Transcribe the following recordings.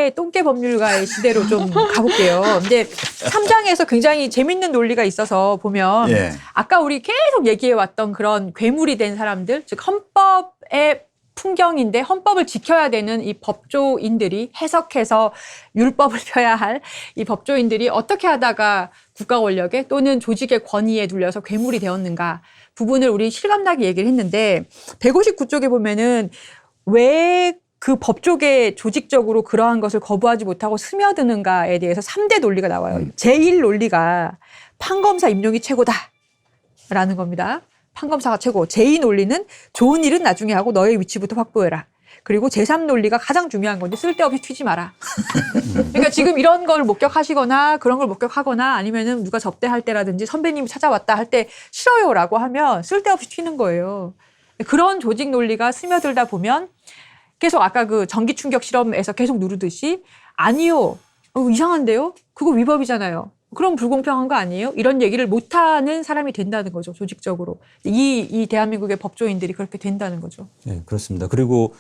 3장의 똥개 법률가의 시대로 좀 가볼게요. 이제 3장에서 굉장히 재밌는 논리가 있어서 보면 예. 아까 우리 계속 얘기해왔던 그런 괴물이 된 사람들, 즉 헌법의 풍경인데 헌법을 지켜야 되는 이 법조인들이 해석해서 율법을 펴야 할 이 법조인들이 어떻게 하다가 국가 권력에 또는 조직의 권위에 눌려서 괴물이 되었는가 부분을 우리 실감나게 얘기를 했는데 159쪽에 보면은 왜 그 법조계 조직적으로 그러한 것을 거부하지 못하고 스며드는가에 대해서 3대 논리가 나와요. 제1 논리가 판검사 임용이 최고다라는 겁니다. 판검사가 최고. 제2 논리는 좋은 일은 나중에 하고 너의 위치부터 확보해라. 그리고 제3 논리가 가장 중요한 건데 쓸데없이 튀지 마라. 그러니까 지금 이런 걸 목격하시거나 그런 걸 목격하거나 아니면은 누가 접대할 때라든지 선배님이 찾아왔다 할 때 싫어요라고 하면 쓸데없이 튀는 거예요. 그런 조직 논리가 스며들다 보면 계속 아까 그 전기 충격 실험에서 계속 누르듯이 아니요. 이상한데요? 그거 위법이잖아요. 그럼 불공평한 거 아니에요? 이런 얘기를 못하는 사람이 된다는 거죠. 조직적으로. 이 대한민국의 법조인들이 그렇게 된다는 거죠. 네, 그렇습니다. 그리고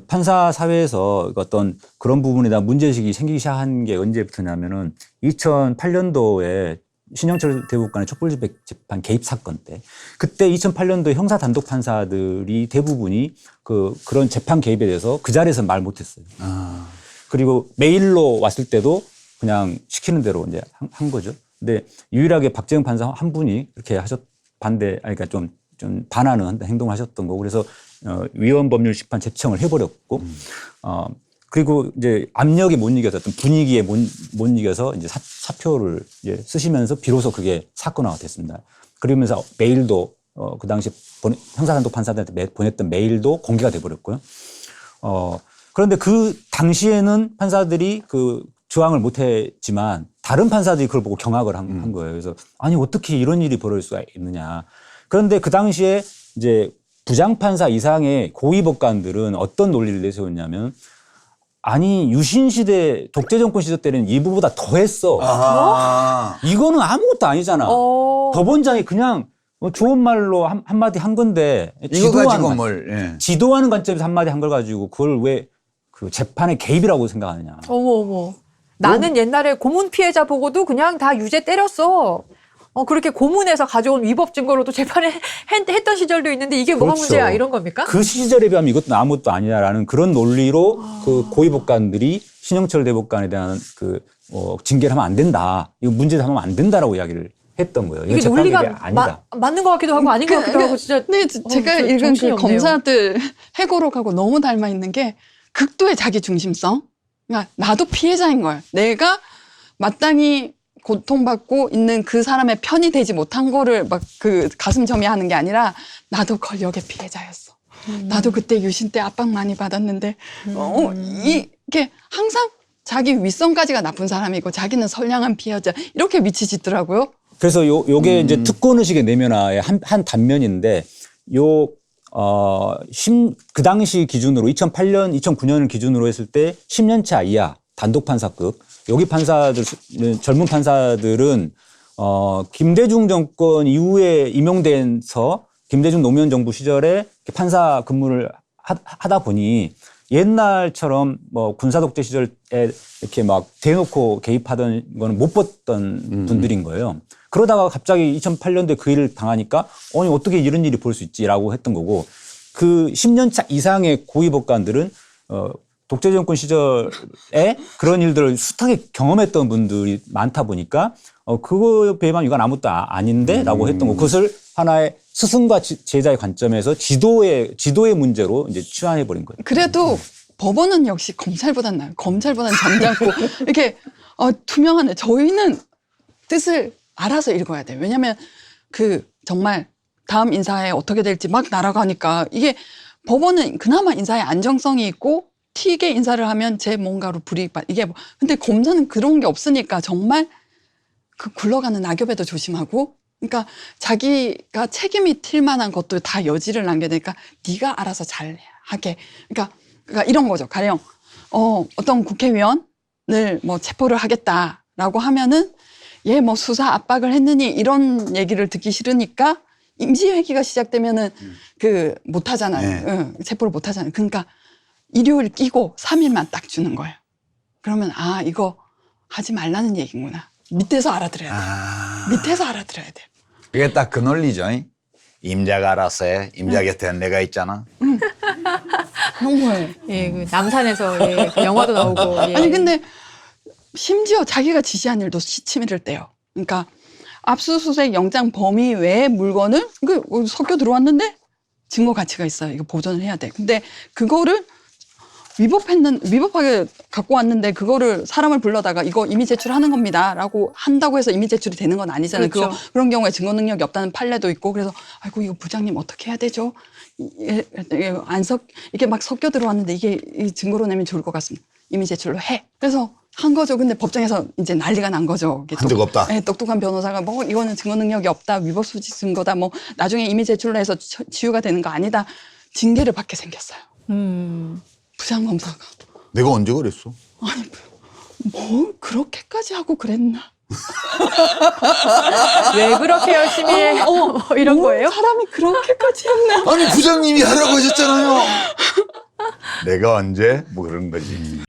판사 사회에서 어떤 그런 부분에 대한 문제의식이 생기기 시작한 게 언제부터냐면은 2008년도에 신영철 대법관의 촛불집행 개입 사건 때 그때 2008년도에 형사 단독 판사들이 대부분이 그런 재판 개입에 대해서 그 자리에서 말 못했어요. 그리고 메일로 왔을 때도 그냥 시키는 대로 이제 한 거죠. 근데 유일하게 박재영 판사 한 분이 이렇게 그러니까 좀 반하는 행동을 하셨던 거고 그래서 위헌법률 심판 재청을 해버렸고 그리고 이제 압력이 못 이겨서 어떤 분위기에 못 이겨서 이제 사표를 이제 쓰시면서 비로소 그게 사건화가 됐습니다. 그러면서 메일도 그 당시 형사단독 판사들한테 보냈던 메일도 공개가 돼버렸고요. 그런데 그 당시에는 판사들이 그 저항을 못했지만 다른 판사들이 그걸 보고 경악을 한 거예요. 그래서 아니 어떻게 이런 일이 벌어질 수가 있느냐. 그런데 그 당시에 이제 부장판사 이상의 고위법관들은 어떤 논리를 내세웠냐면 아니 유신 시대 독재 정권 시절 때는 이부보다 더 했어. 이거는 아무것도 아니잖아. 법원장이 그냥 좋은 말로 한마디 한 건데 이거 가지고 지도하는 관점에서 한마디 한 걸 가지고 그걸 왜 그 재판에 개입이라고 생각하느냐. 어머. 나는 옛날에 고문 피해자 보고도 그냥 다 유죄 때렸어. 그렇게 고문해서 가져온 위법 증거로도 재판에 했던 시절도 있는데 이게 뭐가 그렇죠. 문제야 이런 겁니까? 그 시절에 비하면 이것도 아무것도 아니냐라는 그런 논리로 그 고위법관들이 신영철 대법관에 대한 징계를 하면 안 된다. 이거 문제를 하면 안 된다라고 이야기를 했던 거예요. 이게 논리가 맞는 것 같기도 하고 아닌 것 같기도 하고 진짜. 네, 제가 읽은 그 검사들 해고록하고 너무 닮아 있는 게 극도의 자기 중심성. 그러니까 나도 피해자인 거야. 내가 마땅히 고통받고 있는 그 사람의 편이 되지 못한 거를 막 그 가슴 저미하는 게 아니라 나도 권력의 피해자였어. 나도 그때 유신 때 압박 많이 받았는데 이게 항상 자기 윗선까지가 나쁜 사람이고 자기는 선량한 피해자 이렇게 미치짓더라고요. 그래서 요게 이제 특권의식의 내면화의 한 단면인데 그 당시 기준으로 2008년, 2009년을 기준으로 했을 때 10년차 이하 단독 판사급 여기 젊은 판사들은 김대중 정권 이후에 임용돼서 김대중 노무현 정부 시절에 판사 근무를 하다 보니 옛날처럼 뭐 군사 독재 시절에 이렇게 막 대놓고 개입하던 거는 못 봤던 분들인 거예요. 그러다가 갑자기 2008년도에 그 일을 당하니까 아니 어떻게 이런 일이 벌 수 있지라고 했던 거고 그 10년차 이상의 고위법관들은 독재 정권 시절에 그런 일들을 숱하게 경험했던 분들이 많다 보니까 그거에 비하면 이건 아무것도 아닌데라고 했던 거. 그것을 하나의 스승과 제자의 관점에서 지도의 문제로 이제 치환해 버린 거예요. 그래도 법원은 역시 검찰보단 나아요. 검찰보단 점잖고 이렇게 투명하네. 저희는 뜻을 알아서 읽어야 돼요. 왜냐하면 정말 다음 인사에 어떻게 될지 막 날아가니까 이게 법원은 그나마 인사에 안정성이 있고 튀게 인사를 하면 제 뭔가로 불이익 근데 검사는 그런 게 없으니까 정말 그 굴러가는 낙엽에도 조심하고 그러니까 자기가 책임이 튈 만한 것도 다 여지를 남겨내니까 네가 알아서 잘하게 그러니까 이런 거죠. 가령 어떤 국회의원을 뭐 체포를 하겠다라고 하면은 얘 뭐 수사 압박을 했느니 이런 얘기를 듣기 싫으니까 임시회기가 시작되면은 못 하잖아요. 체포를 못 하잖아요. 그러니까 일요일 끼고 3일만 딱 주는 거예요. 그러면 아 이거 하지 말라는 얘기구나. 밑에서 알아들어야 돼. 밑에서 알아들어야 돼. 그게 딱 그 논리죠. 임자가 알아서 해. 임자 곁에는 내가 있잖아. 그런 거예요. 예, 그 남산에서 예, 그 영화도 나오고. 예. 아니 근데 심지어 자기가 지시한 일도 시치미를 떼요. 그러니까 압수수색 영장 범위 외의 물건을 섞여 들어왔는데 증거 가치가 있어요. 이거 보존을 해야 돼. 근데 그거를 위법하게 갖고 왔는데 그거를 사람을 불러다가 이거 이미 제출하는 겁니다라고 한다고 해서 이미 제출이 되는 건 아니잖아요. 그렇죠. 그런 경우에 증거 능력이 없다는 판례도 있고 그래서 아이고 이거 부장님 어떻게 해야 되죠? 이게 막 섞여 들어왔는데 이게 이 증거로 내면 좋을 것 같습니다. 이미 제출로 해. 그래서 한 거죠. 근데 법정에서 이제 난리가 난 거죠. 한 적 없다. 네, 똑똑한 변호사가 뭐 이거는 증거 능력이 없다. 위법 수지 증거다. 뭐 나중에 이미 제출로 해서 치유가 되는 거 아니다. 징계를 받게 생겼어요. 부장검사가. 내가 언제 그랬어? 뭐 그렇게까지 하고 그랬나? 왜 그렇게 열심히 해? 뭐 이런 거예요? 사람이 그렇게까지 했나? 아니 부장님이 하라고 하셨잖아요. 내가 언제? 뭐 그런 거지.